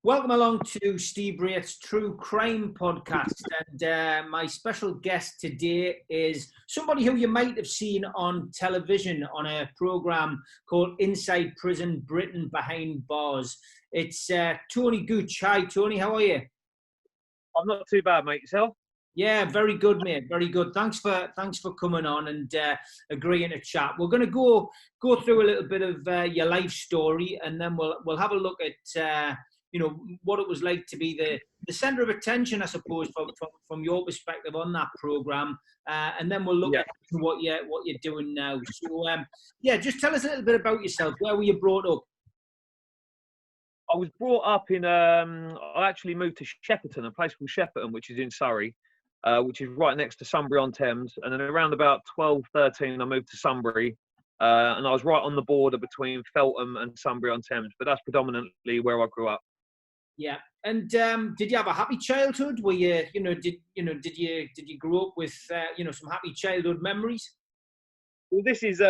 Welcome along to Steve Wraith's True Crime Podcast. And my special guest today is somebody who you might have seen on television on a program called Inside Prison Britain Behind Bars. It's Tony Gooch. Hi, Tony. How are you? I'm not too bad, mate. Yourself? Yeah, very good, mate. Very good. Thanks for coming on and agreeing to chat. We're going to go through a little bit of your life story, and then we'll have a look at what it was like to be the centre of attention, I suppose, from your perspective on that programme, and then we'll look at what you're doing now. So, just tell us a little bit about yourself. Where were you brought up? I was brought up in. I actually moved to Shepperton, a place called Shepperton, which is in Surrey, which is right next to Sunbury-on-Thames. And then around about 12, 13, I moved to Sunbury, and I was right on the border between Feltham and Sunbury-on-Thames. But that's predominantly where I grew up. Yeah, and did you have a happy childhood? Were you, did you grow up with, some happy childhood memories? Well, this is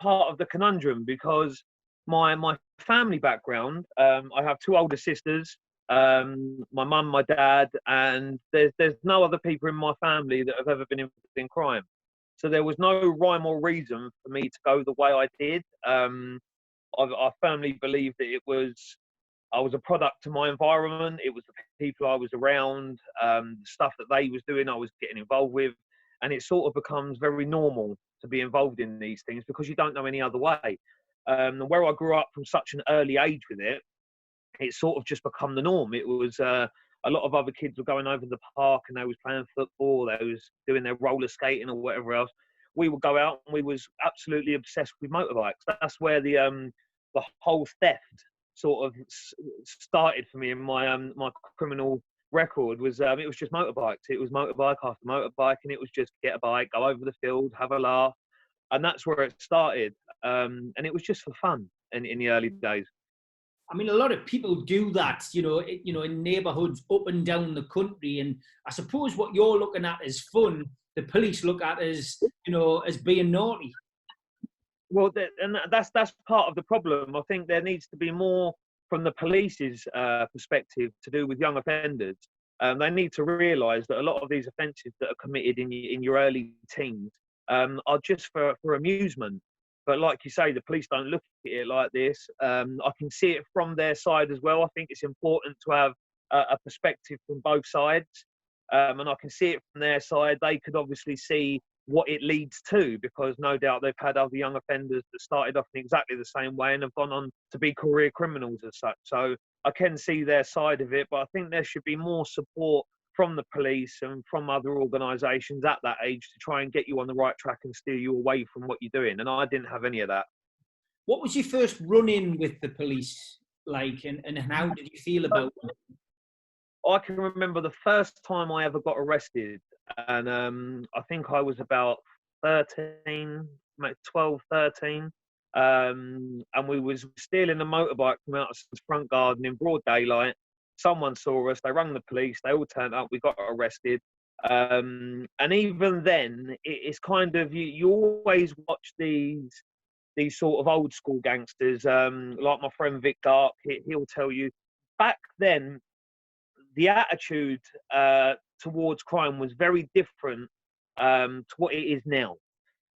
part of the conundrum because my family background. I have two older sisters, my mum, my dad, and there's no other people in my family that have ever been involved in crime. So there was no rhyme or reason for me to go the way I did. I firmly believe that I was a product to my environment. It was the people I was around, the stuff that they was doing, I was getting involved with. And it sort of becomes very normal to be involved in these things because you don't know any other way. And where I grew up from such an early age with it, it's sort of just become the norm. It was a lot of other kids were going over the park and they was playing football, they was doing their roller skating or whatever else. We would go out and we was absolutely obsessed with motorbikes. That's where the whole theft sort of started for me in my my criminal record. Was it was just motorbikes. It was motorbike after motorbike, and it was just get a bike, go over the field, have a laugh, and that's where it started. And it was just for fun in the early days. I mean, a lot of people do that, in neighbourhoods up and down the country, and I suppose what you're looking at is fun. The police look at as being naughty. Well, and that's part of the problem. I think there needs to be more from the police's perspective to do with young offenders. They need to realise that a lot of these offences that are committed in your early teens are just for amusement. But like you say, the police don't look at it like this. I can see it from their side as well. I think it's important to have a perspective from both sides. And I can see it from their side. They could obviously see what it leads to, because no doubt they've had other young offenders that started off in exactly the same way and have gone on to be career criminals as such. So I can see their side of it, but I think there should be more support from the police and from other organisations at that age to try and get you on the right track and steer you away from what you're doing. And I didn't have any of that. What was your first run-in with the police like, and how did you feel about it? I can remember the first time I ever got arrested, and I think I was about 13, 12, 13, and we was stealing a motorbike from out of the front garden in broad daylight. Someone saw us, they rang the police, they all turned up, we got arrested. And even then, it's kind of, you always watch these sort of old school gangsters, like my friend Vic Dark, he'll tell you, back then, the attitude towards crime was very different to what it is now.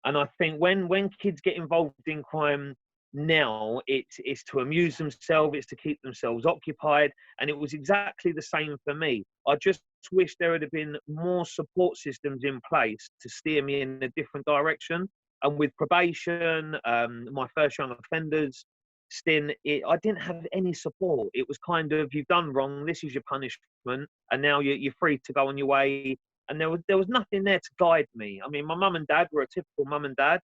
And I think when kids get involved in crime now, it's to amuse themselves, it's to keep themselves occupied. And it was exactly the same for me. I just wish there had been more support systems in place to steer me in a different direction. And with probation, my first young offenders stint, I didn't have any support. It was kind of, you've done wrong, this is your punishment, and now you're free to go on your way. And there was nothing there to guide me. I mean, my mum and dad were a typical mum and dad.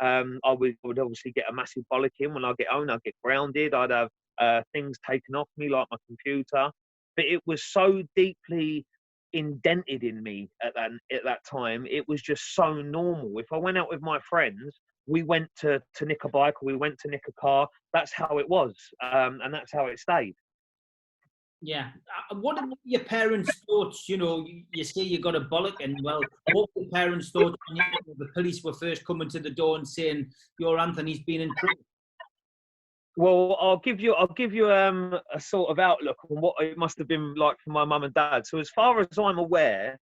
I would obviously get a massive bollocking when I get home. I'd get grounded. I'd have things taken off me, like my computer. But it was so deeply indented in me at that time. It was just so normal. If I went out with my friends, we went to nick a bike, or we went to nick a car. That's how it was, and that's how it stayed. Yeah. What were your parents' thoughts? You say you got a bollocking. Well, what were your parents' thoughts when the police were first coming to the door and saying, your Anthony's been in prison? Well, I'll give you a sort of outlook on what it must have been like for my mum and dad. So as far as I'm aware,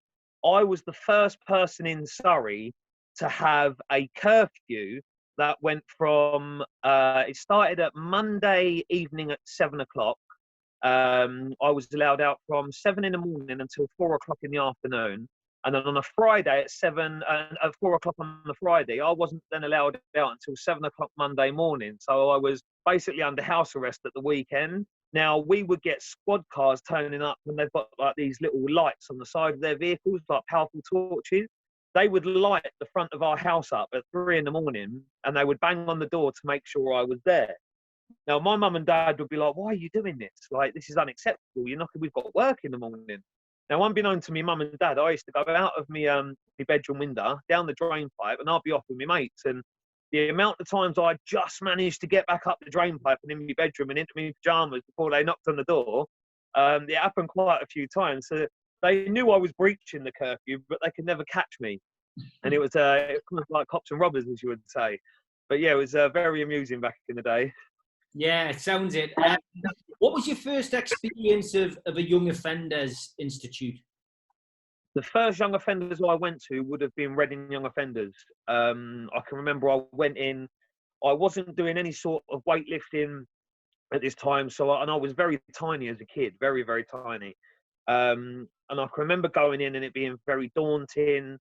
I was the first person in Surrey to have a curfew that went from it started at Monday evening at 7 o'clock. I was allowed out from 7 in the morning until 4 o'clock in the afternoon. And then on a Friday at 4 o'clock on the Friday, I wasn't then allowed out until 7 o'clock Monday morning. So I was basically under house arrest at the weekend. Now, we would get squad cars turning up when they've got like these little lights on the side of their vehicles, like powerful torches. They would light the front of our house up at 3 in the morning, and they would bang on the door to make sure I was there. Now, my mum and dad would be like, "Why are you doing this? Like, this is unacceptable. You're not. We've got work in the morning." Now, unbeknown to me, mum and dad, I used to go out of my bedroom window, down the drain pipe, and I'd be off with my mates. And the amount of times I just managed to get back up the drain pipe and in my bedroom and into my pajamas before they knocked on the door, it happened quite a few times. So they knew I was breaching the curfew, but they could never catch me. And it was kind of like cops and robbers, as you would say. But yeah, it was very amusing back in the day. Yeah, it sounds it. What was your first experience of a Young Offenders Institute? The first young offenders I went to would have been Reading Young Offenders. I can remember I went in, I wasn't doing any sort of weightlifting at this time, and I was very tiny as a kid, very, very tiny. And I can remember going in and it being very daunting,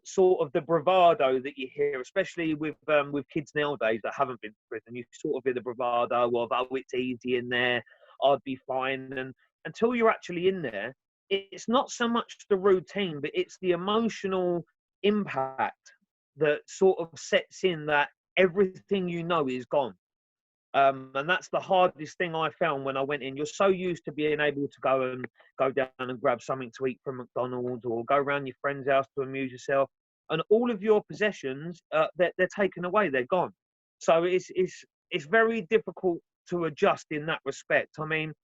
sort of the bravado that you hear, especially with kids nowadays that haven't been to prison. You sort of hear the bravado of, "Oh, it's easy in there, I'd be fine." And until you're actually in there, it's not so much the routine, but it's the emotional impact that sort of sets in that everything you know is gone. And that's the hardest thing I found when I went in. You're so used to being able to go down and grab something to eat from McDonald's or go around your friend's house to amuse yourself, and all of your possessions they're taken away. They're gone. So it's very difficult to adjust in that respect. I mean,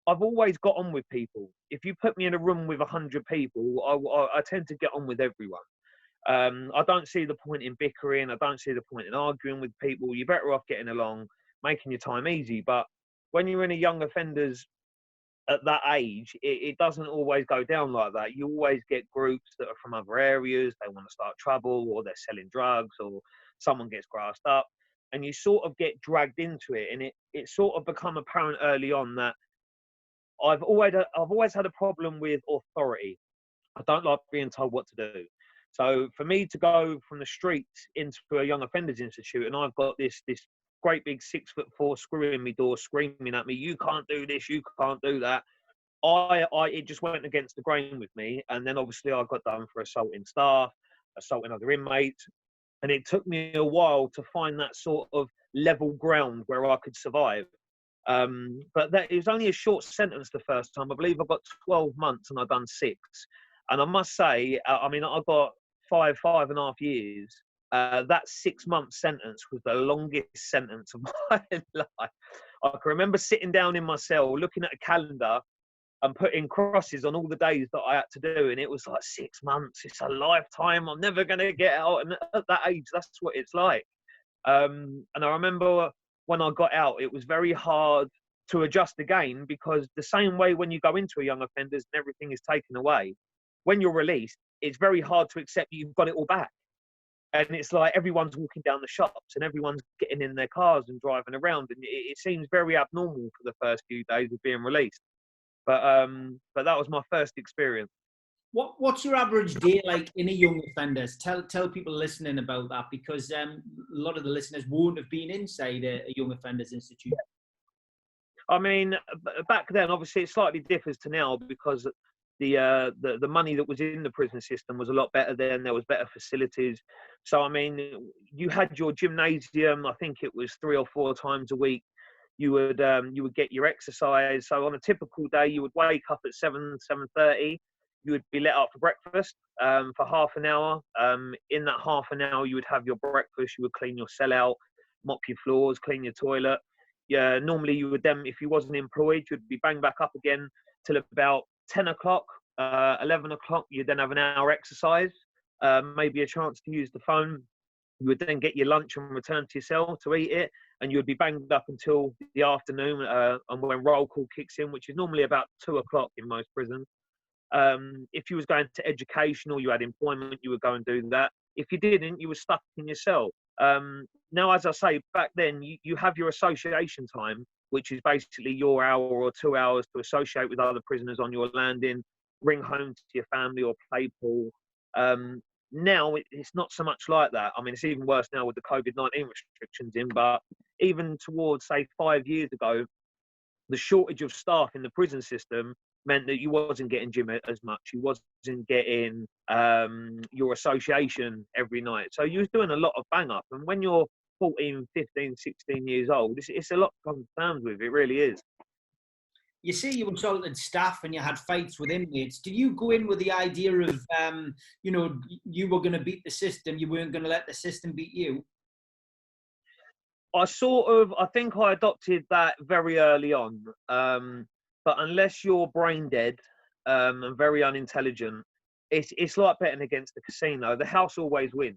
I've always got on with people. If you put me in a room with 100 people, I tend to get on with everyone. I don't see the point in bickering. I don't see the point in arguing with people. You're better off getting along, making your time easy. But when you're in a young offenders at that age, it doesn't always go down like that. You always get groups that are from other areas. They want to start trouble, or they're selling drugs, or someone gets grassed up, and you sort of get dragged into it. And it sort of become apparent early on that I've always had a problem with authority. I don't like being told what to do. So for me to go from the streets into a young offenders institute, and I've got this great big 6'4" screw in my door screaming at me, "You can't do this, you can't do that." It just went against the grain with me. And then obviously I got done for assaulting staff, assaulting other inmates. And it took me a while to find that sort of level ground where I could survive. But it was only a short sentence the first time. I believe I got 12 months and I've done 6. And I must say, I mean, I got 5.5 years. That 6-month sentence was the longest sentence of my life. I can remember sitting down in my cell, looking at a calendar and putting crosses on all the days that I had to do. And it was like, 6 months, it's a lifetime. I'm never going to get out. And at that age, that's what it's like. And I remember when I got out, it was very hard to adjust again, because the same way when you go into a young offenders and everything is taken away, when you're released, it's very hard to accept you've got it all back. And it's like everyone's walking down the shops and everyone's getting in their cars and driving around. And it seems very abnormal for the first few days of being released. But that was my first experience. What's your average day like in a young offenders? Tell people listening about that, because a lot of the listeners won't have been inside a young offenders institute. I mean, back then, obviously, it slightly differs to now, because the money that was in the prison system was a lot better then. There was better facilities. So, I mean, you had your gymnasium. I think it was 3 or 4 times a week. You would get your exercise. So on a typical day, you would wake up at 7:30. You would be let out for breakfast for half an hour. In that half an hour, you would have your breakfast. You would clean your cell out, mop your floors, clean your toilet. Yeah, normally you would then, if you wasn't employed, you'd be banged back up again till about 10 o'clock, 11 o'clock. You'd then have an hour exercise, maybe a chance to use the phone. You would then get your lunch and return to your cell to eat it. and you'd be banged up until the afternoon, and when roll call kicks in, which is normally about 2 o'clock in most prisons. If you was going to education or you had employment, you would go and do that. If you didn't, you were stuck in your cell. Now, as I say, back then, you have your association time, which is basically your hour or 2 hours to associate with other prisoners on your landing, ring home to your family or play pool. Now, it's not so much like that. I mean, it's even worse now with the COVID-19 restrictions in, but even towards, say, 5 years ago, the shortage of staff in the prison system meant that you wasn't getting gym as much. You wasn't getting your association every night. So you was doing a lot of bang up. And when you're 14, 15, 16 years old, it's a lot to come to terms with. It really is. You say you assaulted staff and you had fights with inmates. Do you go in with the idea of, you know, you were going to beat the system, you weren't going to let the system beat you? I think I adopted that very early on. But unless you're brain dead and very unintelligent, it's like betting against the casino. The house always wins.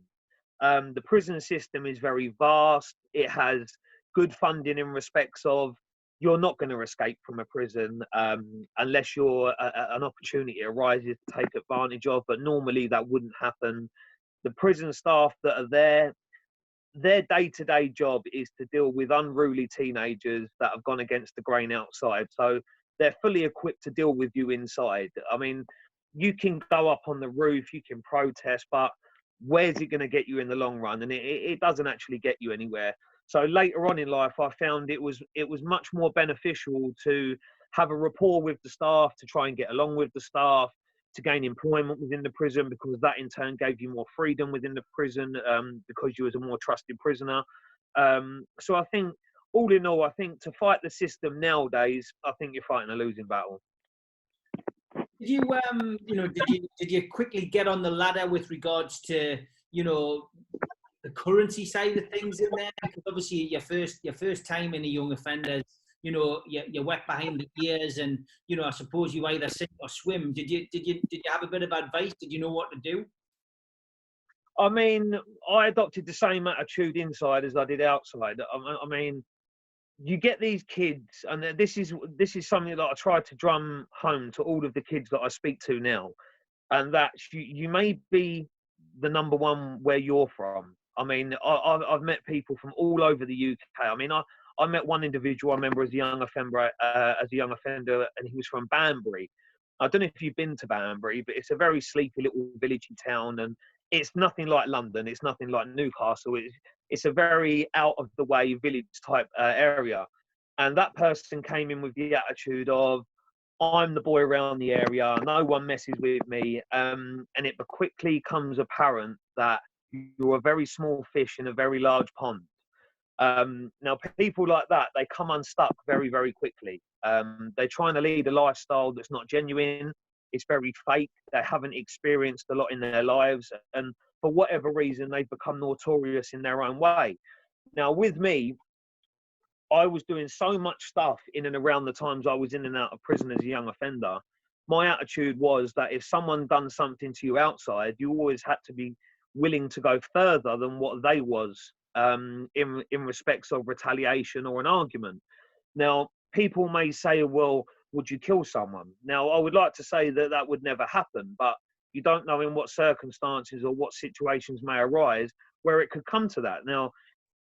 The prison system is very vast. It has good funding in respects of you're not going to escape from a prison unless an opportunity arises to take advantage of. But normally that wouldn't happen. The prison staff that are there, their day-to-day job is to deal with unruly teenagers that have gone against the grain outside. So they're fully equipped to deal with you inside. I mean, you can go up on the roof, you can protest, but where's it going to get you in the long run? And it doesn't actually get you anywhere. So later on in life, I found it was much more beneficial to have a rapport with the staff, to try and get along with the staff, to gain employment within the prison, because that in turn gave you more freedom within the prison, because you was a more trusted prisoner. So I think, all in all, I think to fight the system nowadays, I think you're fighting a losing battle. Did you, you know, did you quickly get on the ladder with regards to, you know, the currency side of things in there? Because obviously your first time in a young offenders, you know, you're wet behind the ears, and you know, I suppose you either sink or swim. Did you have a bit of advice? Did you know what to do? I mean, I adopted the same attitude inside as I did outside. I mean, you get these kids, and this is something that I try to drum home to all of the kids that I speak to now, and that you may be the number one where you're from. I mean, I've met people from all over the UK. I mean, I met one individual I remember as a young offender, and he was from Banbury. I don't know if you've been to Banbury, but it's a very sleepy little villagey town, and it's nothing like London. It's nothing like Newcastle. It's a very out of the way village type area. And that person came in with the attitude of, I'm the boy around the area, no one messes with me. And it quickly comes apparent that you're a very small fish in a very large pond. Now, people like that, they come unstuck very, very quickly. They're trying to lead a lifestyle that's not genuine. It's very fake. They haven't experienced a lot in their lives. And for whatever reason, they've become notorious in their own way. Now, with me, I was doing so much stuff in and around the times I was in and out of prison as a young offender. My attitude was that if someone done something to you outside, you always had to be willing to go further than what they was in respects of retaliation or an argument. Now, people may say, well, would you kill someone? Now, I would like to say that that would never happen, but you don't know in what circumstances or what situations may arise where it could come to that. Now,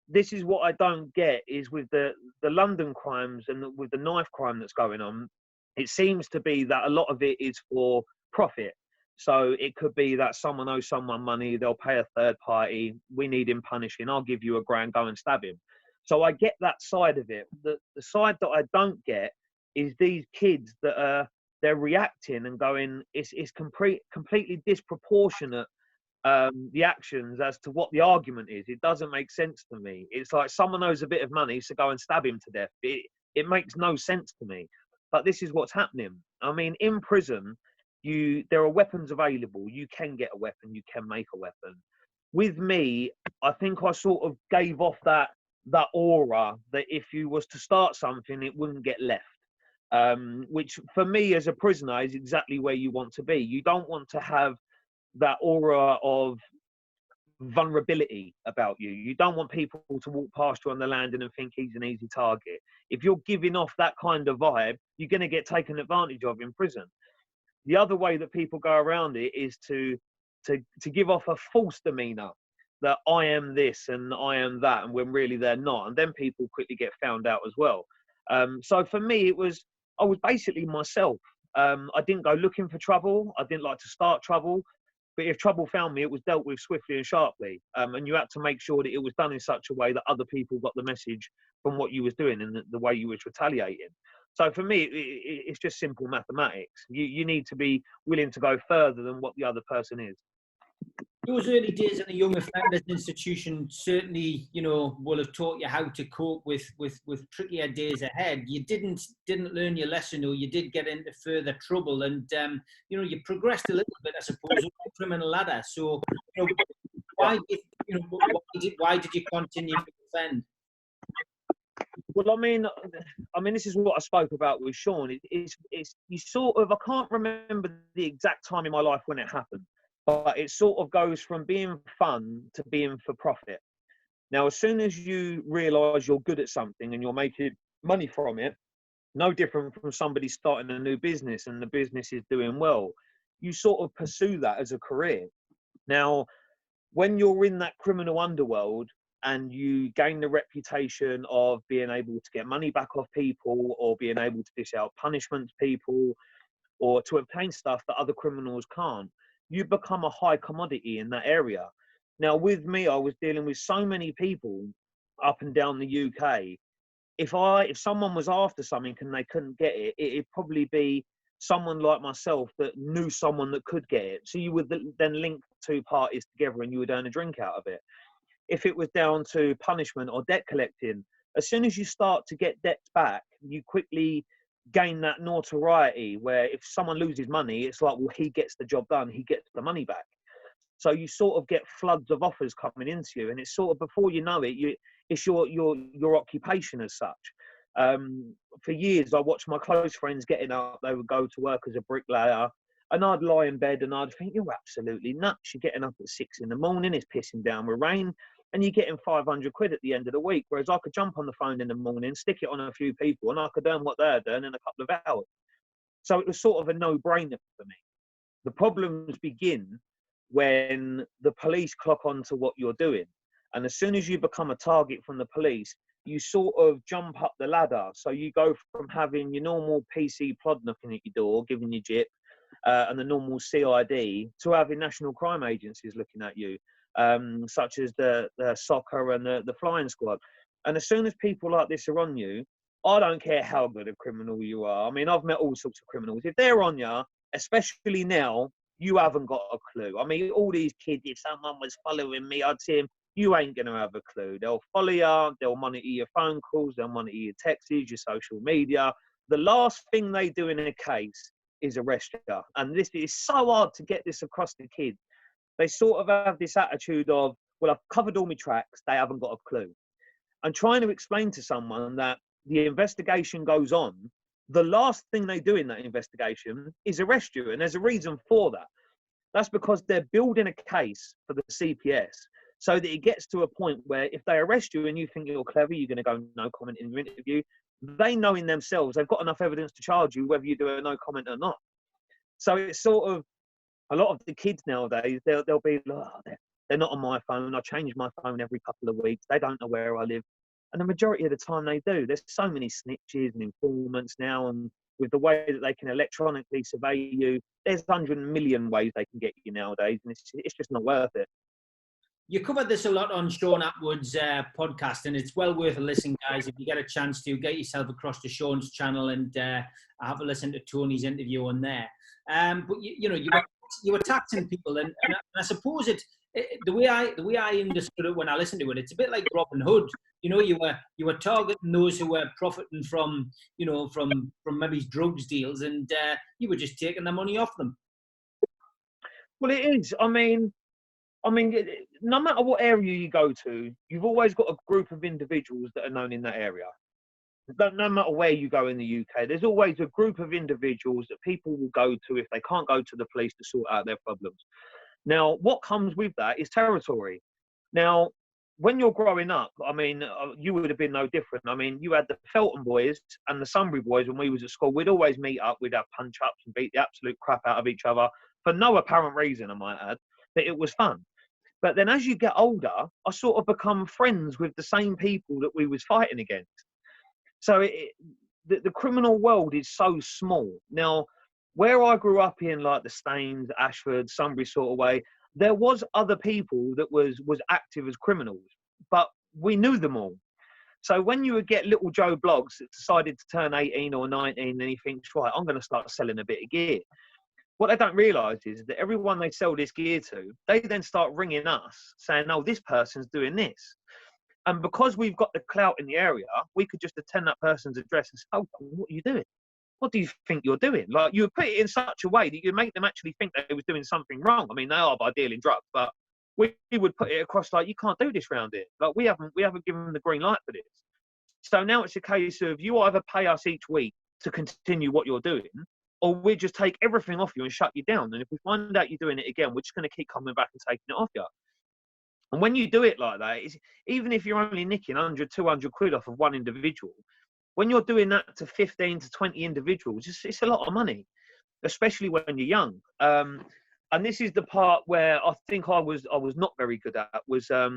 this is what I don't get is with the London crimes and with the knife crime that's going on, it seems to be that a lot of it is for profit. So it could be that someone owes someone money, they'll pay a third party, we need him punishing, I'll give you $1,000, go and stab him. So I get that side of it. The side that I don't get is these kids that they're reacting and going, it's completely disproportionate, the actions as to what the argument is. It doesn't make sense to me. It's like someone owes a bit of money, so go and stab him to death. It makes no sense to me. But this is what's happening. I mean, in prison, there are weapons available. You can get a weapon. You can make a weapon. With me, I think I sort of gave off that aura that if you was to start something, it wouldn't get left. Which for me as a prisoner is exactly where you want to be. You don't want to have that aura of vulnerability about you. You don't want people to walk past you on the landing and think he's an easy target. If you're giving off that kind of vibe, you're going to get taken advantage of in prison. The other way that people go around it is to give off a false demeanor that I am this and I am that, and when really they're not. And then people quickly get found out as well. So for me, I was basically myself. I didn't go looking for trouble. I didn't like to start trouble. But if trouble found me, it was dealt with swiftly and sharply. And you had to make sure that it was done in such a way that other people got the message from what you was doing and the way you was retaliating. So for me, it's just simple mathematics. You need to be willing to go further than what the other person is. Those early days in the young offenders institution certainly, you know, will have taught you how to cope with trickier days ahead. You didn't learn your lesson, or you did get into further trouble, and you know, you progressed a little bit, I suppose, up the criminal ladder. So, you know, why did you continue to offend? Well, I mean, this is what I spoke about with Sean. It's you sort of, I can't remember the exact time in my life when it happened, but it sort of goes from being fun to being for profit. Now, as soon as you realise you're good at something and you're making money from it, no different from somebody starting a new business and the business is doing well, you sort of pursue that as a career. Now, when you're in that criminal underworld and you gain the reputation of being able to get money back off people, or being able to dish out punishment to people, or to obtain stuff that other criminals can't, you become a high commodity in that area. Now, with me, I was dealing with so many people up and down the UK. If someone was after something and they couldn't get it, it'd probably be someone like myself that knew someone that could get it. So you would then link two parties together and you would earn a drink out of it. If it was down to punishment or debt collecting, as soon as you start to get debts back, you quickly gain that notoriety where if someone loses money, it's like, well, he gets the job done, he gets the money back. So you sort of get floods of offers coming into you, and it's sort of, before you know it, it's your occupation as such. For years, I watched my close friends getting up. They would go to work as a bricklayer, and I'd lie in bed and I'd think, you're absolutely nuts. You're getting up at 6 in the morning, it's pissing down with rain, and you're getting 500 quid at the end of the week. Whereas I could jump on the phone in the morning, stick it on a few people, and I could earn what they're doing in a couple of hours. So it was sort of a no-brainer for me. The problems begin when the police clock onto what you're doing. And as soon as you become a target from the police, you sort of jump up the ladder. So you go from having your normal PC plod knocking at your door, giving you jip, and the normal CID, to having national crime agencies looking at you, such as the soccer and the flying squad. And as soon as people like this are on you, I don't care how good a criminal you are. I mean, I've met all sorts of criminals. If they're on you, especially now, you haven't got a clue. I mean, all these kids, if someone was following me, I'd say, you ain't going to have a clue. They'll follow you, they'll monitor your phone calls, they'll monitor your texts, your social media. The last thing they do in a case is arrest you. And this is so hard to get this across to kids. They sort of have this attitude of, well, I've covered all my tracks, they haven't got a clue. And trying to explain to someone that the investigation goes on, the last thing they do in that investigation is arrest you. And there's a reason for that. That's because they're building a case for the CPS so that it gets to a point where if they arrest you and you think you're clever, you're going to go no comment in your interview, they know in themselves they've got enough evidence to charge you whether you do a no comment or not. So it's sort of, a lot of the kids nowadays, they'll be like, oh, they're not on my phone. I change my phone every couple of weeks. They don't know where I live. And the majority of the time they do. There's so many snitches and informants now, and with the way that they can electronically survey you, there's 100 million ways they can get you nowadays, and it's just not worth it. You covered this a lot on Sean Atwood's podcast, and it's well worth a listen, guys. If you get a chance to, get yourself across to Sean's channel and have a listen to Tony's interview on there. But you were taxing people, and I suppose the way I understood it when I listened to it, it's a bit like Robin Hood. You know, you were targeting those who were profiting from maybe drugs deals, and you were just taking the money off them. Well, it is. I mean, no matter what area you go to, you've always got a group of individuals that are known in that area. No matter where you go in the UK, there's always a group of individuals that people will go to if they can't go to the police to sort out their problems. Now, what comes with that is territory. Now, when you're growing up, I mean, you would have been no different. I mean, you had the Felton boys and the Sunbury boys when we was at school. We'd always meet up, we'd have punch-ups and beat the absolute crap out of each other for no apparent reason, I might add, but it was fun. But then as you get older, I sort of become friends with the same people that we was fighting against. So the criminal world is so small. Now, where I grew up in, like the Staines, Ashford, Sunbury sort of way, there was other people that was active as criminals, but we knew them all. So when you would get little Joe Bloggs that decided to turn 18 or 19 and he thinks, right, I'm going to start selling a bit of gear. What they don't realise is that everyone they sell this gear to, they then start ringing us saying, oh, this person's doing this. And because we've got the clout in the area, we could just attend that person's address and say, oh, what are you doing? What do you think you're doing? Like, you would put it in such a way that you make them actually think they was doing something wrong. I mean, they are by dealing drugs, but we would put it across like, you can't do this round here. Like, we haven't given them the green light for this. So now it's a case of you either pay us each week to continue what you're doing, or we just take everything off you and shut you down. And if we find out you're doing it again, we're just going to keep coming back and taking it off you. And when you do it like that, even if you're only nicking 100, 200 quid off of one individual, when you're doing that to 15 to 20 individuals, it's a lot of money, especially when you're young. And this is the part where I think I was not very good at, was I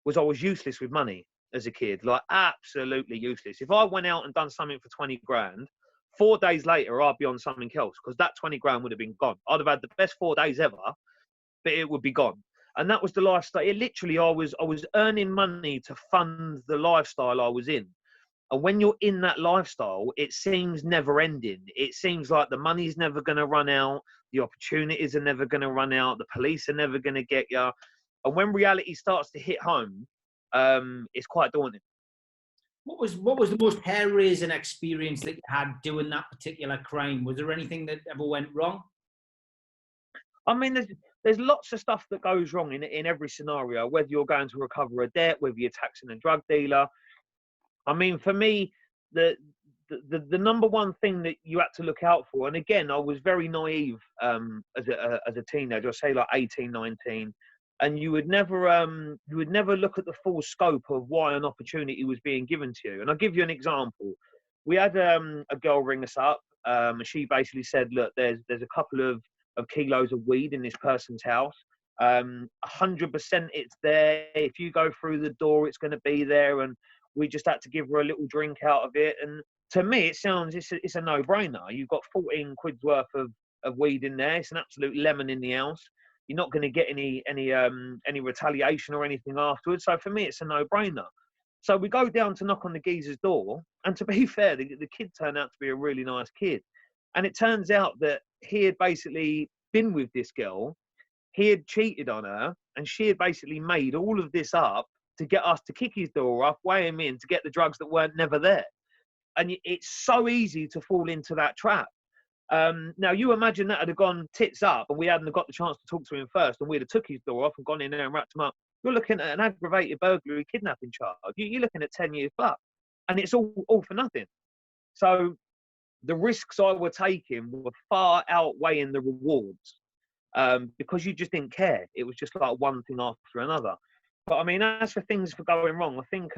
was useless with money as a kid, like absolutely useless. If I went out and done something for 20 grand, 4 days later, I'd be on something else because that 20 grand would have been gone. I'd have had the best 4 days ever, but it would be gone. And that was the lifestyle. It literally, I was earning money to fund the lifestyle I was in. And when you're in that lifestyle, it seems never ending. It seems like the money's never going to run out. The opportunities are never going to run out. The police are never going to get you. And when reality starts to hit home, it's quite daunting. What was the most hair-raising experience that you had doing that particular crime? Was there anything that ever went wrong? I mean, there's lots of stuff that goes wrong in every scenario, whether you're going to recover a debt, whether you're taxing a drug dealer. I mean, for me, the number one thing that you had to look out for, and again, I was very naive as a teenager, I say like 18, 19, and you would never look at the full scope of why an opportunity was being given to you. And I'll give you an example. We had a girl ring us up, and she basically said, look, there's a couple of kilos of weed in this person's house. 100% it's there. If you go through the door, it's going to be there. And we just had to give her a little drink out of it. And to me, it sounds it's a no-brainer. You've got 14 quid's worth of weed in there. It's an absolute lemon in the house. You're not going to get any retaliation or anything afterwards. So for me, it's a no-brainer. So we go down to knock on the geezer's door. And to be fair, the kid turned out to be a really nice kid. And it turns out that he had basically been with this girl. He had cheated on her. And she had basically made all of this up to get us to kick his door up, weigh him in, to get the drugs that weren't never there. And it's so easy to fall into that trap. Now, you imagine that had have gone tits up and we hadn't got the chance to talk to him first and we'd have took his door off and gone in there and wrapped him up. You're looking at an aggravated burglary kidnapping charge. You're looking at 10 years plus. And it's all for nothing. So the risks I were taking were far outweighing the rewards because you just didn't care. It was just like one thing after another. But I mean, as for things for going wrong, I think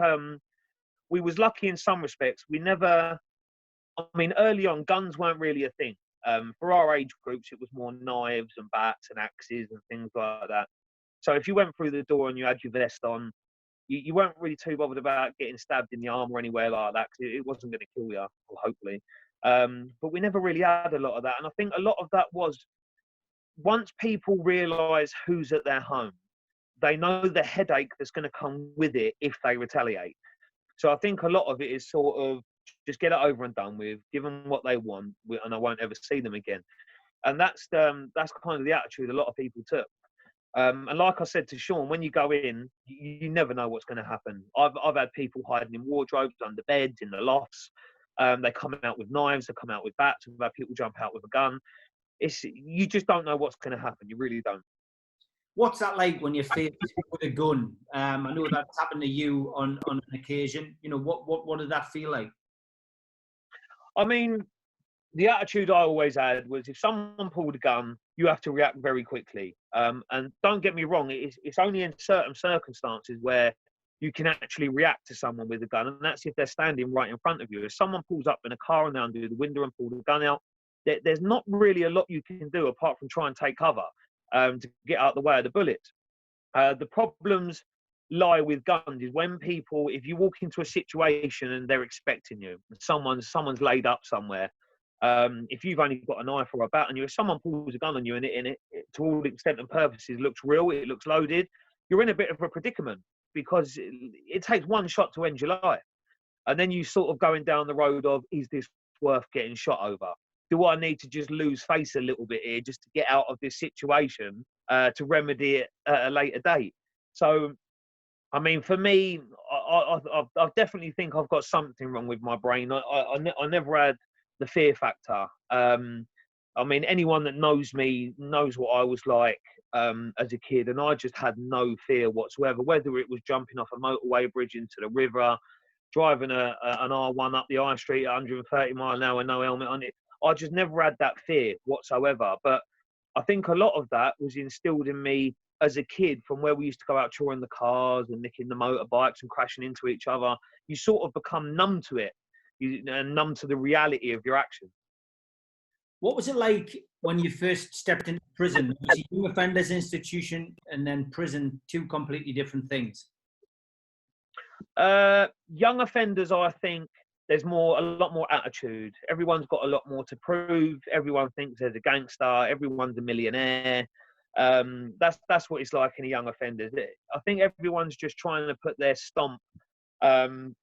we was lucky in some respects. Early on, guns weren't really a thing. For our age groups, it was more knives and bats and axes and things like that. So if you went through the door and you had your vest on, you weren't really too bothered about getting stabbed in the arm or anywhere like that because it wasn't going to kill you, hopefully. But we never really had a lot of that. And I think a lot of that was once people realise who's at their home, they know the headache that's going to come with it if they retaliate. So I think a lot of it is sort of just get it over and done with, give them what they want, and I won't ever see them again. And that's kind of the attitude a lot of people took. And like I said to Sean, when you go in, you never know what's going to happen. I've had people hiding in wardrobes, under beds, in the lofts. They come out with knives, they come out with bats. We've had people jump out with a gun. You just don't know what's going to happen. You really don't. What's that like when you're faced with a gun? I know that's happened to you on an occasion. You know, what did that feel like? I mean, the attitude I always had was if someone pulled a gun, you have to react very quickly. And don't get me wrong, it's only in certain circumstances where you can actually react to someone with a gun, and that's if they're standing right in front of you. If someone pulls up in a car and they undo the window and pull the gun out, there's not really a lot you can do apart from try and take cover to get out the way of the bullets. The problems lie with guns is when people, if you walk into a situation and they're expecting you, someone's laid up somewhere. If you've only got a knife or a bat on you, if someone pulls a gun on you and it to all extent and purposes looks real, it looks loaded, you're in a bit of a predicament because it takes one shot to end your life. And then you sort of going down the road of, is this worth getting shot over? Do I need to just lose face a little bit here just to get out of this situation to remedy it at a later date? So, I mean, for me, I definitely think I've got something wrong with my brain. I never had the fear factor. I mean, anyone that knows me knows what I was like as a kid, and I just had no fear whatsoever, whether it was jumping off a motorway bridge into the river, driving an R1 up the high street at 130 mile an hour, no helmet on it. I just never had that fear whatsoever. But I think a lot of that was instilled in me as a kid from where we used to go out touring the cars and nicking the motorbikes and crashing into each other. You sort of become numb to it and numb to the reality of your actions. What was it like when you first stepped into prison? Was it young offenders institution and then prison, two completely different things? Young offenders, I think there's a lot more attitude. Everyone's got a lot more to prove. Everyone thinks there's a gangster. Everyone's a millionaire. That's what it's like in a young offenders. I think everyone's just trying to put their stomp on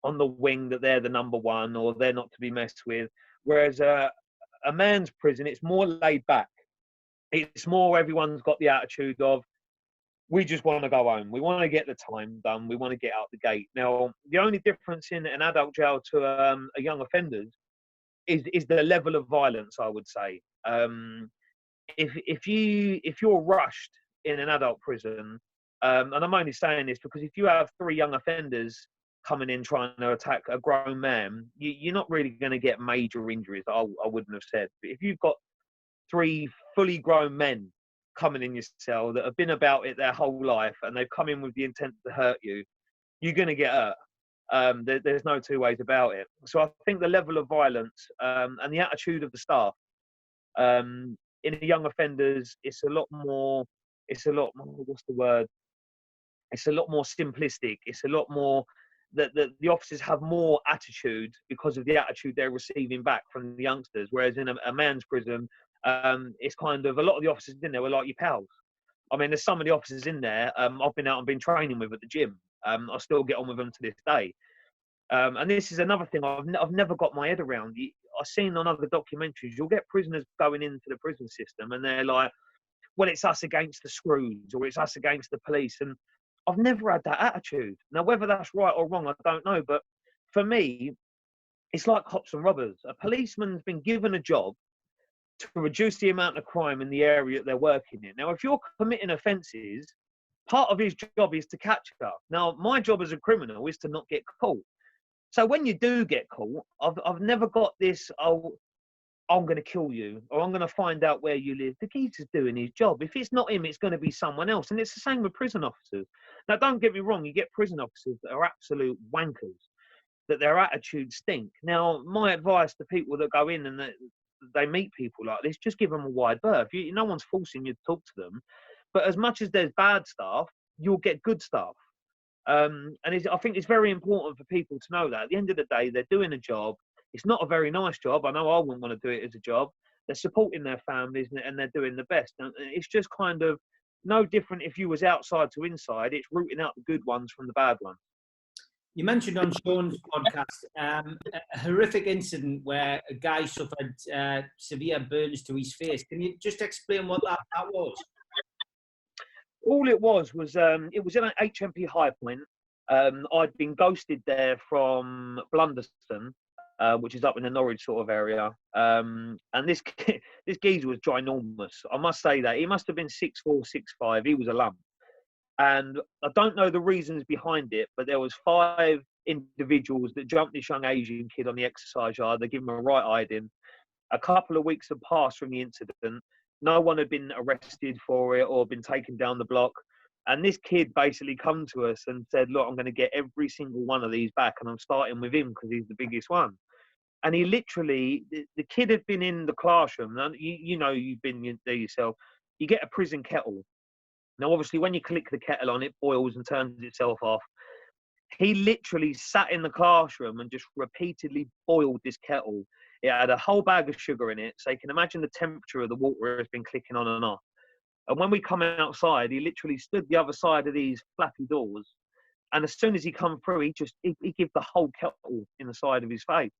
the wing that they're the number one or they're not to be messed with. Whereas a man's prison, it's more laid back. It's more everyone's got the attitude of, we just want to go home. We want to get the time done. We want to get out the gate. Now, the only difference in an adult jail to a young offenders is the level of violence, I would say. If you're rushed in an adult prison, and I'm only saying this because if you have 3 young offenders coming in trying to attack a grown man, you're not really going to get major injuries, I wouldn't have said. But if you've got 3 fully grown men coming in your cell that have been about it their whole life and they've come in with the intent to hurt you, you're going to get hurt. There's no two ways about it. So I think the level of violence and the attitude of the staff in the young offenders, it's a lot more, what's the word? It's a lot more simplistic. It's a lot more that the officers have more attitude because of the attitude they're receiving back from the youngsters. Whereas in a man's prison, it's kind of, a lot of the officers in there were like your pals. I mean, there's some of the officers in there I've been out and been training with at the gym. I still get on with them to this day. And this is another thing I've never got my head around. I've seen on other documentaries, you'll get prisoners going into the prison system and they're like, well, it's us against the screws or it's us against the police. And I've never had that attitude. Now, whether that's right or wrong, I don't know. But for me, it's like cops and robbers. A policeman's been given a job to reduce the amount of crime in the area that they're working in. Now, if you're committing offences, part of his job is to catch up. Now, my job as a criminal is to not get caught. So when you do get caught, I've never got this, oh, I'm going to kill you or I'm going to find out where you live. The geezer's doing his job. If it's not him, it's going to be someone else. And it's the same with prison officers. Now, don't get me wrong, you get prison officers that are absolute wankers, that their attitudes stink. Now, my advice to people that go in and they meet people like this, just give them a wide berth. No one's forcing you to talk to them. But as much as there's bad staff, you'll get good staff. I think it's very important for people to know that at the end of the day, they're doing a job. It's not a very nice job. I know I wouldn't want to do it as a job. They're supporting their families and they're doing the best. And it's just kind of no different if you was outside to inside. It's rooting out the good ones from the bad ones. You mentioned on Sean's podcast a horrific incident where a guy suffered severe burns to his face. Can you just explain what that was? All it was it was in an HMP High Point. I'd been ghosted there from Blunderston, which is up in the Norwich sort of area. And this geezer was ginormous. I must say that. He must have been 6'4", 6'5". He was a lump. And I don't know the reasons behind it, but there was 5 individuals that jumped this young Asian kid on the exercise yard. They give him a right hiding. A couple of weeks had passed from the incident. No one had been arrested for it or been taken down the block. And this kid basically come to us and said, look, I'm going to get every single one of these back, and I'm starting with him because he's the biggest one. And he literally, the kid had been in the classroom. And you know, you've been there yourself. You get a prison kettle. Now, obviously, when you click the kettle on, it boils and turns itself off. He literally sat in the classroom and just repeatedly boiled this kettle. It had a whole bag of sugar in it, so you can imagine the temperature of the water has been clicking on and off. And when we come outside, he literally stood the other side of these flappy doors. And as soon as he come through, he gave the whole kettle in the side of his face.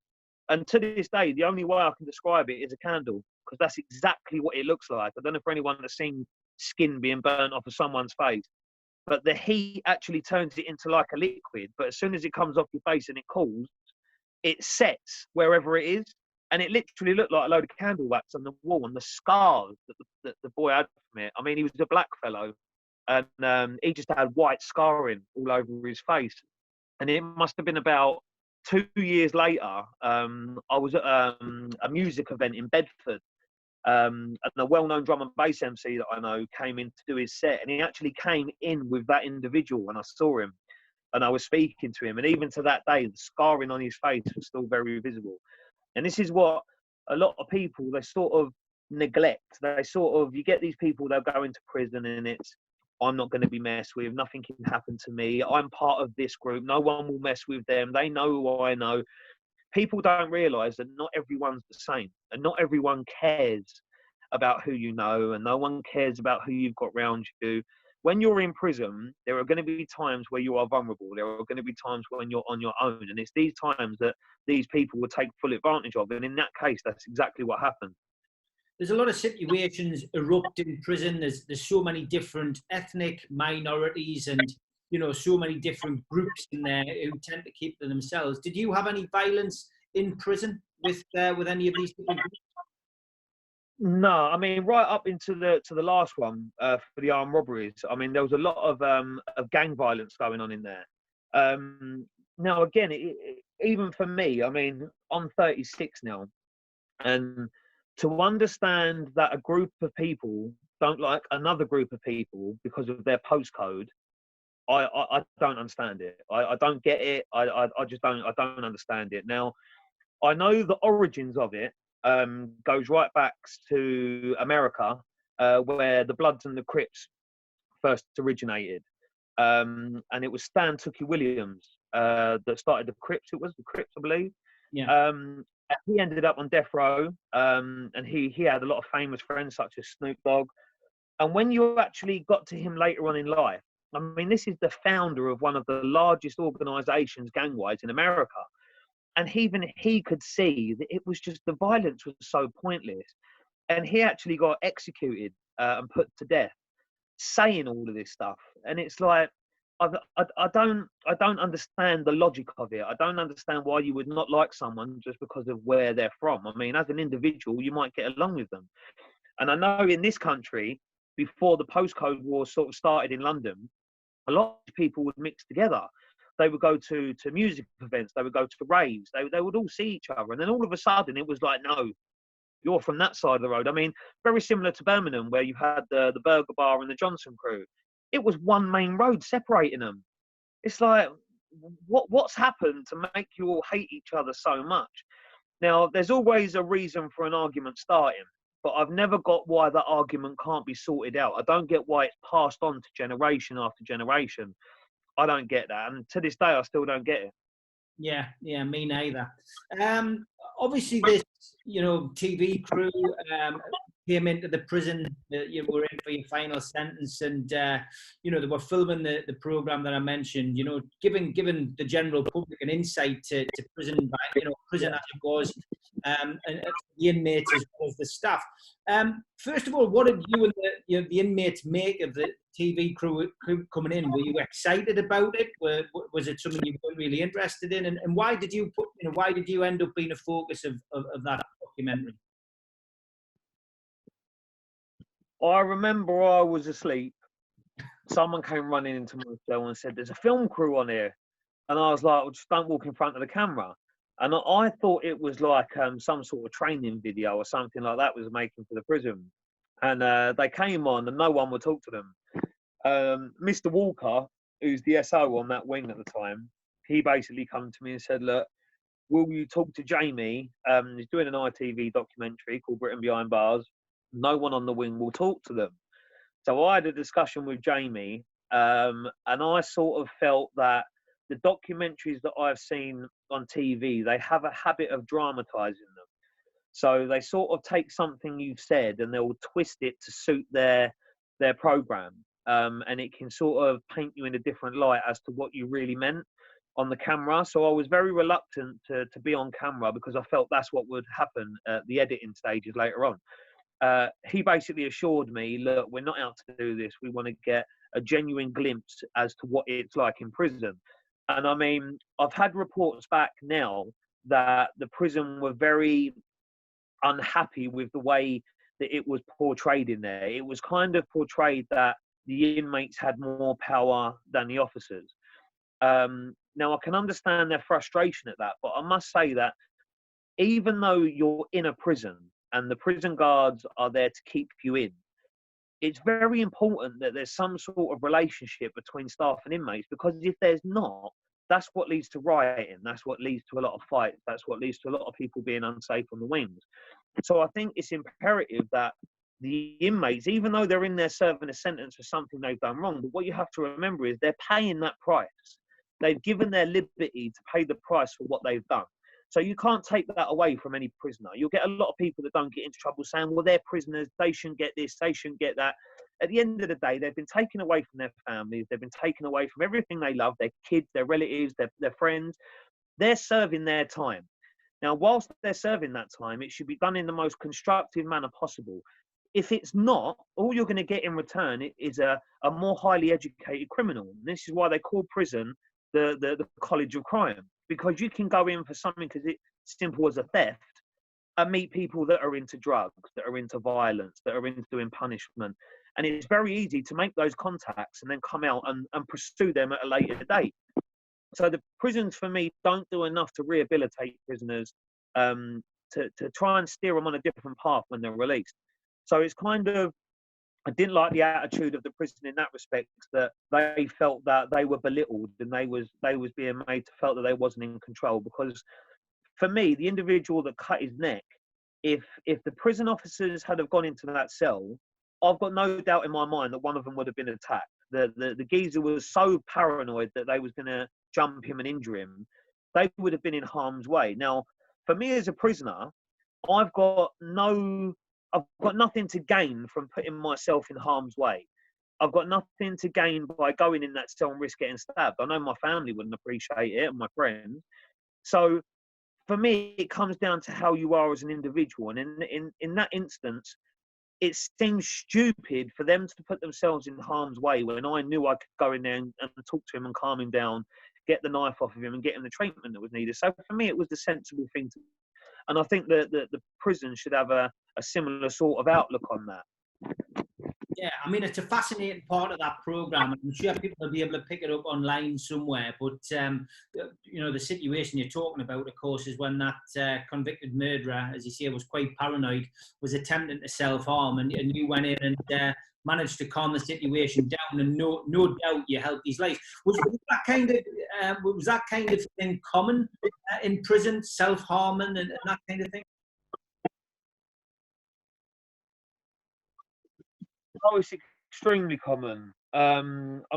And to this day, the only way I can describe it is a candle, because that's exactly what it looks like. I don't know for anyone that's seen skin being burnt off of someone's face, but the heat actually turns it into like a liquid. But as soon as it comes off your face and it cools, it sets wherever it is. And it literally looked like a load of candle wax on the wall, and the scars that the boy had from it. I mean, he was a black fellow, and he just had white scarring all over his face. And it must have been about 2 years later, I was at a music event in Bedford, and a well-known drum and bass MC that I know came in to do his set, and he actually came in with that individual, and I saw him, and I was speaking to him, and even to that day, the scarring on his face was still very visible. And this is what a lot of people, they sort of neglect. They sort of, you get these people, they'll go into prison and it's, I'm not going to be messed with. Nothing can happen to me. I'm part of this group. No one will mess with them. They know who I know. People don't realise that not everyone's the same, and not everyone cares about who you know, and no one cares about who you've got around you. When you're in prison, there are going to be times where you are vulnerable. There are going to be times when you're on your own. And it's these times that these people will take full advantage of. And in that case, that's exactly what happened. There's a lot of situations erupt in prison. There's so many different ethnic minorities and, you know, so many different groups in there who tend to keep to themselves. Did you have any violence in prison with any of these different groups? No, I mean, right up into the last one for the armed robberies. I mean, there was a lot of gang violence going on in there. Now, again, even for me, I mean, I'm 36 now, and to understand that a group of people don't like another group of people because of their postcode, I don't understand it. I don't get it. I just don't. I don't understand it. Now, I know the origins of it. Goes right back to America, where the Bloods and the Crips first originated. And it was Stan Tookie Williams that started the Crips. It was the Crips, I believe. Yeah. He ended up on death row, and he had a lot of famous friends such as Snoop Dogg. And when you actually got to him later on in life, I mean, this is the founder of one of the largest organisations gang-wise in America. And even he could see that it was just, the violence was so pointless. And he actually got executed and put to death, saying all of this stuff. And it's like, I don't understand the logic of it. I don't understand why you would not like someone just because of where they're from. I mean, as an individual, you might get along with them. And I know in this country, before the postcode war sort of started in London, a lot of people would mix together. They would go to music events, they would go to raves, they would all see each other. And then all of a sudden it was like, no, you're from that side of the road. I mean, very similar to Birmingham, where you had the Burger Bar and the Johnson crew. It was one main road separating them. It's like, what's happened to make you all hate each other so much? Now, there's always a reason for an argument starting, but I've never got why that argument can't be sorted out. I don't get why it's passed on to generation after generation. I don't get that, and to this day, I still don't get it. Yeah, me neither. Obviously, this, you know, TV crew came into the prison. You were in for your final sentence, and you know, they were filming the program that I mentioned. You know, giving the general public an insight to prison, you know, prison as it was, and the inmates as well as the staff. First of all, what did you and the inmates make of the TV crew coming in? Were you excited about it? Was it something you weren't really interested in? And why did you why did you end up being a focus of that documentary? I remember I was asleep. Someone came running into my cell and said, "There's a film crew on here." And I was like, well, just don't walk in front of the camera. And I thought it was like some sort of training video or something like that was making for the prison. and they came on, and no one would talk to them. Mr. Walker, who's the SO on that wing at the time, he basically come to me and said, look, will you talk to Jamie? He's doing an ITV documentary called Britain Behind Bars. No one on the wing will talk to them. So I had a discussion with Jamie, and I sort of felt that the documentaries that I've seen on TV, they have a habit of dramatising them. So they sort of take something you've said and they'll twist it to suit their program, and it can sort of paint you in a different light as to what you really meant on the camera. So I was very reluctant to be on camera because I felt that's what would happen at the editing stages later on. He basically assured me, look, we're not out to do this. We want to get a genuine glimpse as to what it's like in prison. And I mean, I've had reports back now that the prison were very unhappy with the way that it was portrayed in there. It was kind of portrayed that the inmates had more power than the officers. Now, I can understand their frustration at that, but I must say that even though you're in a prison and the prison guards are there to keep you in, it's very important that there's some sort of relationship between staff and inmates, because if there's not, that's what leads to rioting. That's what leads to a lot of fights. That's what leads to a lot of people being unsafe on the wings. So I think it's imperative that the inmates, even though they're in there serving a sentence for something they've done wrong, but what you have to remember is they're paying that price. They've given their liberty to pay the price for what they've done. So you can't take that away from any prisoner. You'll get a lot of people that don't get into trouble saying, well, they're prisoners, they shouldn't get this, they shouldn't get that. At the end of the day, they've been taken away from their families. They've been taken away from everything they love, their kids, their relatives, their friends. They're serving their time. Now, whilst they're serving that time, it should be done in the most constructive manner possible. If it's not, all you're going to get in return is a more highly educated criminal. And this is why they call prison the college of crime, because you can go in for something as simple as a theft and meet people that are into drugs, that are into violence, that are into doing punishment. And it's very easy to make those contacts and then come out and pursue them at a later date. So the prisons, for me, don't do enough to rehabilitate prisoners, to try and steer them on a different path when they're released. So it's kind of, I didn't like the attitude of the prison in that respect, that they felt that they were belittled and they was being made to felt that they wasn't in control. Because for me, the individual that cut his neck, if the prison officers had have gone into that cell, I've got no doubt in my mind that one of them would have been attacked. The geezer was so paranoid that they was going to jump him and injure him. They would have been in harm's way. Now, for me as a prisoner, I've got nothing to gain from putting myself in harm's way. I've got nothing to gain by going in that cell and risk getting stabbed. I know my family wouldn't appreciate it, and my friends. So for me, it comes down to how you are as an individual. And in that instance, it seems stupid for them to put themselves in harm's way when I knew I could go in there and talk to him and calm him down, get the knife off of him and get him the treatment that was needed. So for me, it was the sensible thing to do. And I think that the prison should have a similar sort of outlook on that. Yeah, I mean, it's a fascinating part of that program. I'm sure people will be able to pick it up online somewhere. But, you know, the situation you're talking about, of course, is when that convicted murderer, as you say, was quite paranoid, was attempting to self-harm, and you went in and managed to calm the situation down, and no doubt you helped his life. Was that kind of thing common in prison, self-harming and that kind of thing? Oh, it's extremely common. I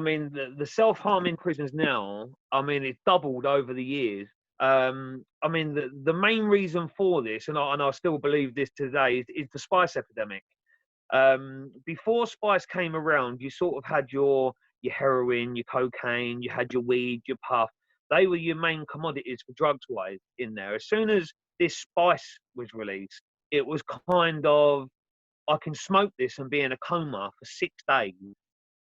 mean, the self-harm in prisons now, I mean, it's doubled over the years. I mean, the main reason for this, and I still believe this today, is the spice epidemic. Before spice came around, you sort of had your heroin, your cocaine, you had your weed, your puff. They were your main commodities for drugs-wise in there. As soon as this spice was released, it was kind of, I can smoke this and be in a coma for 6 days.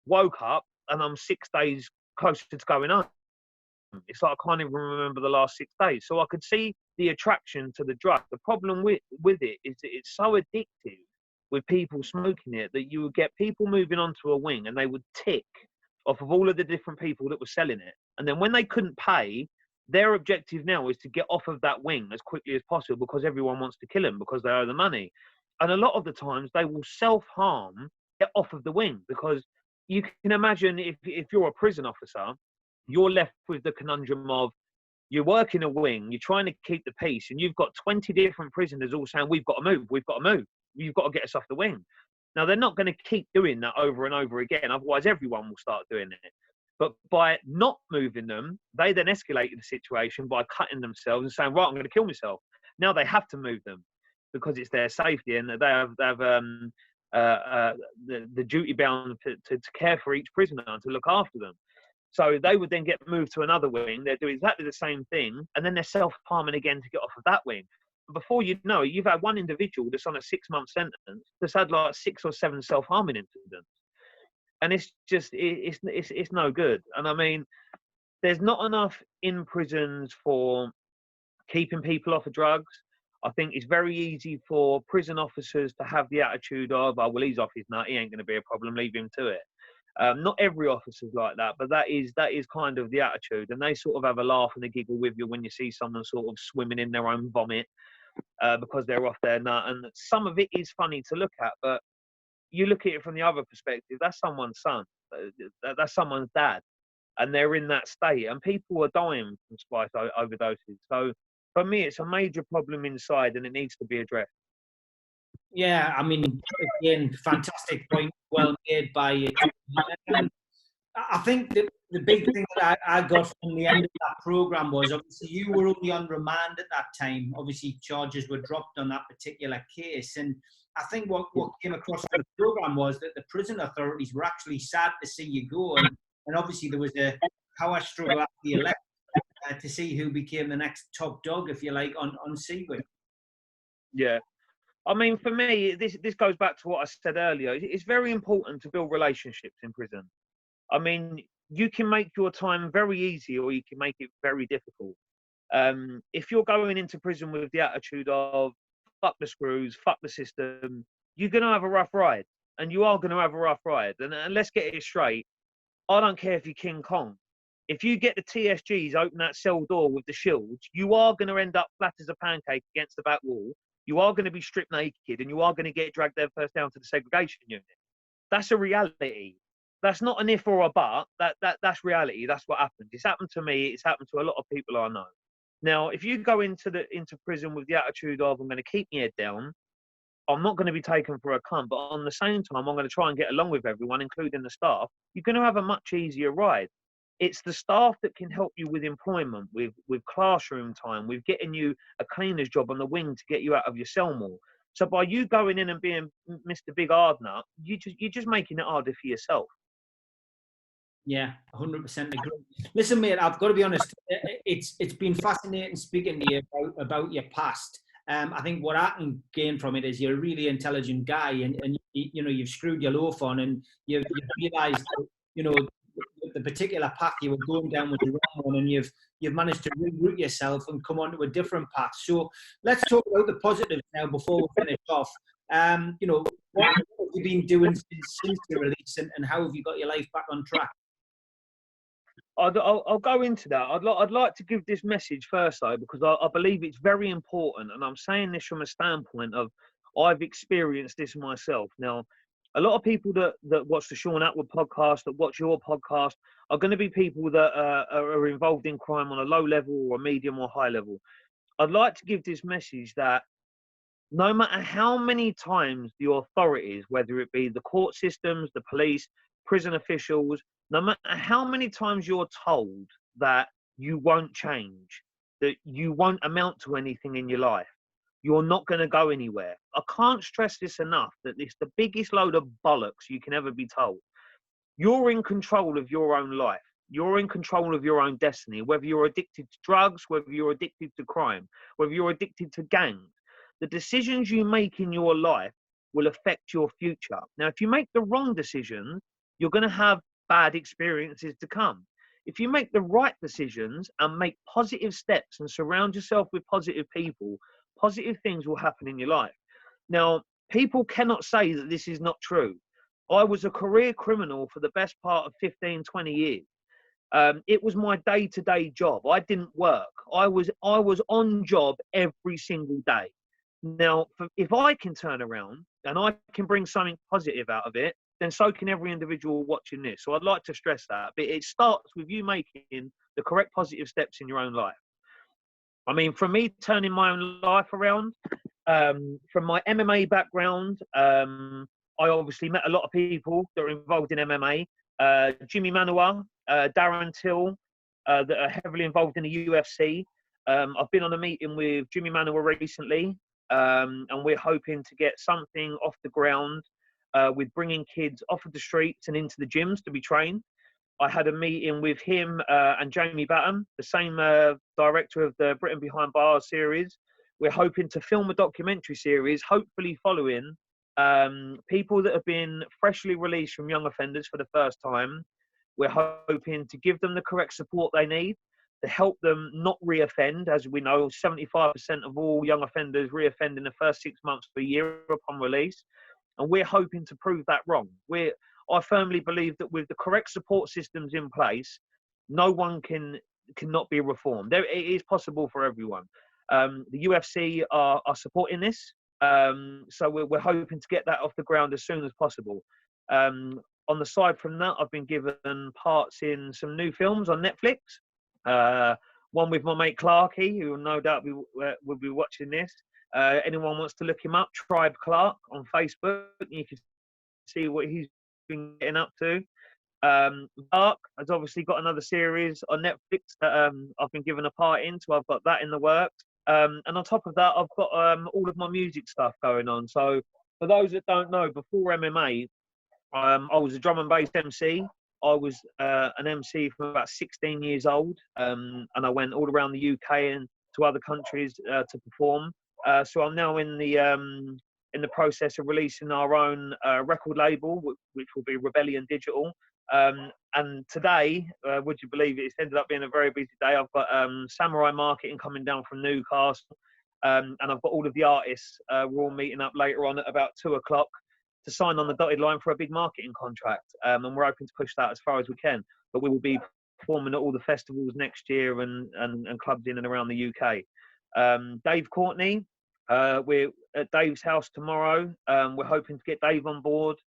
Woke up and I'm 6 days closer to going home. It's like I can't even remember the last 6 days. So I could see the attraction to the drug. The problem with it is that it's so addictive with people smoking it that you would get people moving onto a wing and they would tick off of all of the different people that were selling it. And then when they couldn't pay, their objective now is to get off of that wing as quickly as possible because everyone wants to kill them because they owe the money. And a lot of the times they will self-harm, get off of the wing, because you can imagine if you're a prison officer, you're left with the conundrum of, you work in a wing, you're trying to keep the peace, and you've got 20 different prisoners all saying, we've got to move, we've got to move, you've got to get us off the wing. Now, they're not going to keep doing that over and over again, otherwise everyone will start doing it. But by not moving them, they then escalate the situation by cutting themselves and saying, right, I'm going to kill myself. Now they have to move them because it's their safety, and they have the duty bound to care for each prisoner and to look after them. So they would then get moved to another wing. They're doing exactly the same thing, and then they're self-harming again to get off of that wing. Before you know it, you've had one individual that's on a 6-month sentence that's had like 6 or 7 self-harming incidents. And it's just, it's no good. And I mean, there's not enough in prisons for keeping people off of drugs. I think it's very easy for prison officers to have the attitude of, oh, well, he's off his nut, he ain't going to be a problem, leave him to it. Not every officer's like that, but that is kind of the attitude. And they sort of have a laugh and a giggle with you when you see someone sort of swimming in their own vomit because they're off their nut. And some of it is funny to look at, but you look at it from the other perspective, that's someone's son, that's someone's dad, and they're in that state, and people are dying from spice overdoses. So for me, it's a major problem inside, and it needs to be addressed. Yeah, I mean, again, fantastic point, well made by you. I think the big thing that I got from the end of that program was, obviously you were only on remand at that time. Obviously charges were dropped on that particular case, and I think what came across on the program was that the prison authorities were actually sad to see you go, and obviously there was a power struggle after the election to see who became the next top dog, if you like, on Seawick. Yeah. I mean, for me, this goes back to what I said earlier. It's very important to build relationships in prison. I mean, you can make your time very easy, or you can make it very difficult. If you're going into prison with the attitude of, fuck the screws, fuck the system, you're going to have a rough ride. And you are going to have a rough ride. And let's get it straight. I don't care if you're King Kong. If you get the TSGs open that cell door with the shields, you are going to end up flat as a pancake against the back wall. You are going to be stripped naked, and you are going to get dragged there first down to the segregation unit. That's a reality. That's not an if or a but. That's reality. That's what happens. It's happened to me. It's happened to a lot of people I know. Now, if you go into prison with the attitude of, I'm going to keep my head down, I'm not going to be taken for a cunt, but on the same time, I'm going to try and get along with everyone, including the staff, you're going to have a much easier ride. It's the staff that can help you with employment, with classroom time, with getting you a cleaner's job on the wing to get you out of your cell more. So by you going in and being Mr. Big Hard Nut, you're just making it harder for yourself. Yeah, 100% agree. Listen, mate, I've got to be honest. It's been fascinating speaking to you about your past. I think what I can gain from it is you're a really intelligent guy, and you know, you've screwed your loaf on, and you've realised, you know, the particular path you were going down was the wrong one, and you've managed to reroute yourself and come onto a different path. So let's talk about the positives now before we finish off. You know, what have you been doing since your release, and how have you got your life back on track? I'll go into that. I'd like to give this message first, though, because I believe it's very important, and I'm saying this from a standpoint of I've experienced this myself. Now, a lot of people that watch the Sean Atwood podcast, that watch your podcast, are going to be people that are involved in crime on a low level or a medium or high level. I'd like to give this message that no matter how many times the authorities, whether it be the court systems, the police, prison officials, no matter how many times you're told that you won't change, that you won't amount to anything in your life, you're not going to go anywhere. I can't stress this enough, that it's the biggest load of bollocks you can ever be told. You're in control of your own life. You're in control of your own destiny, whether you're addicted to drugs, whether you're addicted to crime, whether you're addicted to gangs. The decisions you make in your life will affect your future. Now, if you make the wrong decisions, you're going to have bad experiences to come. If you make the right decisions and make positive steps and surround yourself with positive people, positive things will happen in your life. Now, people cannot say that this is not true. I was a career criminal for the best part of 15, 20 years. It was my day-to-day job. I didn't work. I was on job every single day. Now, if I can turn around and I can bring something positive out of it, then so can every individual watching this. So I'd like to stress that. But it starts with you making the correct positive steps in your own life. I mean, from me turning my own life around, from my MMA background, I obviously met a lot of people that are involved in MMA. Jimmy Manuwa, Darren Till, that are heavily involved in the UFC. I've been on a meeting with Jimmy Manuwa recently, and we're hoping to get something off the ground with bringing kids off of the streets and into the gyms to be trained. I had a meeting with him and Jamie Batten, the same director of the Britain Behind Bars series. We're hoping to film a documentary series, hopefully following people that have been freshly released from young offenders for the first time. We're hoping to give them the correct support they need to help them not reoffend. As we know, 75% of all young offenders reoffend in the first 6 months of a year upon release. And we're hoping to prove that wrong. I firmly believe that with the correct support systems in place, no one cannot be reformed. It is possible for everyone. The UFC are supporting this, so we're hoping to get that off the ground as soon as possible. On the side from that, I've been given parts in some new films on Netflix. One with my mate Clarky, who no doubt will be watching this. Anyone wants to look him up, Tribe Clark on Facebook, you can see what he's been getting up to. Dark has obviously got another series on Netflix that I've been given a part in, so I've got that in the works. And on top of that, I've got all of my music stuff going on. So for those that don't know, before MMA, I was a drum and bass MC. I was an MC from about 16 years old, and I went all around the UK and to other countries to perform. So I'm now in the process of releasing our own record label, which will be Rebellion Digital. And today, would you believe it, it's ended up being a very busy day. I've got Samurai Marketing coming down from Newcastle, and I've got all of the artists. We're all meeting up later on at about 2 o'clock to sign on the dotted line for a big marketing contract. And we're hoping to push that as far as we can. But we will be performing at all the festivals next year and clubs in and around the UK. Dave Courtney, we're at Dave's house tomorrow. We're hoping to get Dave on board.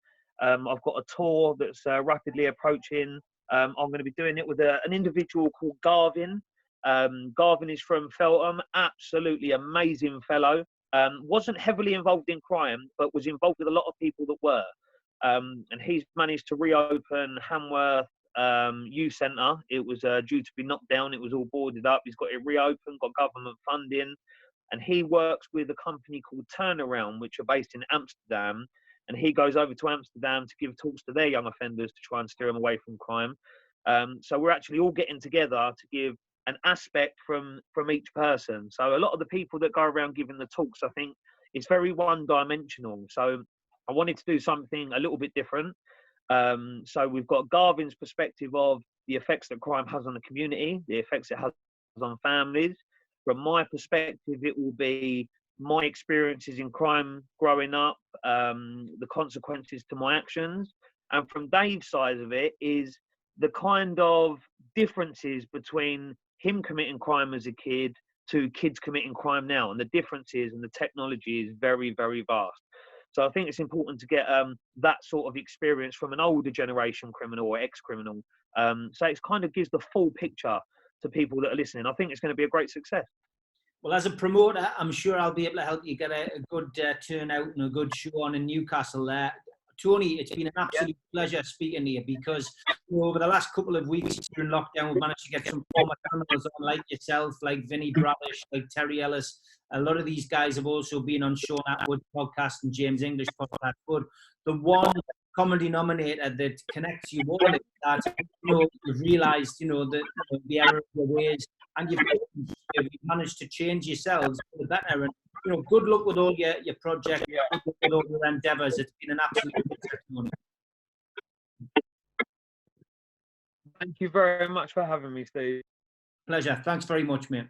I've got a tour that's rapidly approaching. I'm going to be doing it with an individual called Garvin. Garvin is from Feltham, absolutely amazing fellow. Wasn't heavily involved in crime, but was involved with a lot of people that were. And he's managed to reopen Hamworth Youth Centre. It was due to be knocked down. It was all boarded up. He's got it reopened, got government funding. And he works with a company called Turnaround, which are based in Amsterdam. And he goes over to Amsterdam to give talks to their young offenders to try and steer them away from crime. So we're actually all getting together to give an aspect from each person. So a lot of the people that go around giving the talks, I think, it's very one-dimensional. So I wanted to do something a little bit different. So we've got Garvin's perspective of the effects that crime has on the community, the effects it has on families. From my perspective, it will be my experiences in crime growing up, the consequences to my actions. And from Dave's side of it is the kind of differences between him committing crime as a kid to kids committing crime now. And the differences and the technology is very, very vast. So I think it's important to get that sort of experience from an older generation criminal or ex-criminal. So it kind of gives the full picture to people that are listening. I think it's going to be a great success. Well, as a promoter, I'm sure I'll be able to help you get a good turnout and a good show on in Newcastle there. Tony, it's been an absolute pleasure speaking to you because over the last couple of weeks during lockdown, we've managed to get some former criminals on like yourself, like Vinnie Bradish, like Terry Ellis. A lot of these guys have also been on Sean Atwood's podcast and James English podcast. But the one common denominator that connects you all is that you've realised the error of your ways, and you've managed to change yourselves for the better. And good luck with all your projects, good luck with all your endeavours. It's been an absolute pleasure. Thank you very much for having me, Steve. Pleasure. Thanks very much, mate.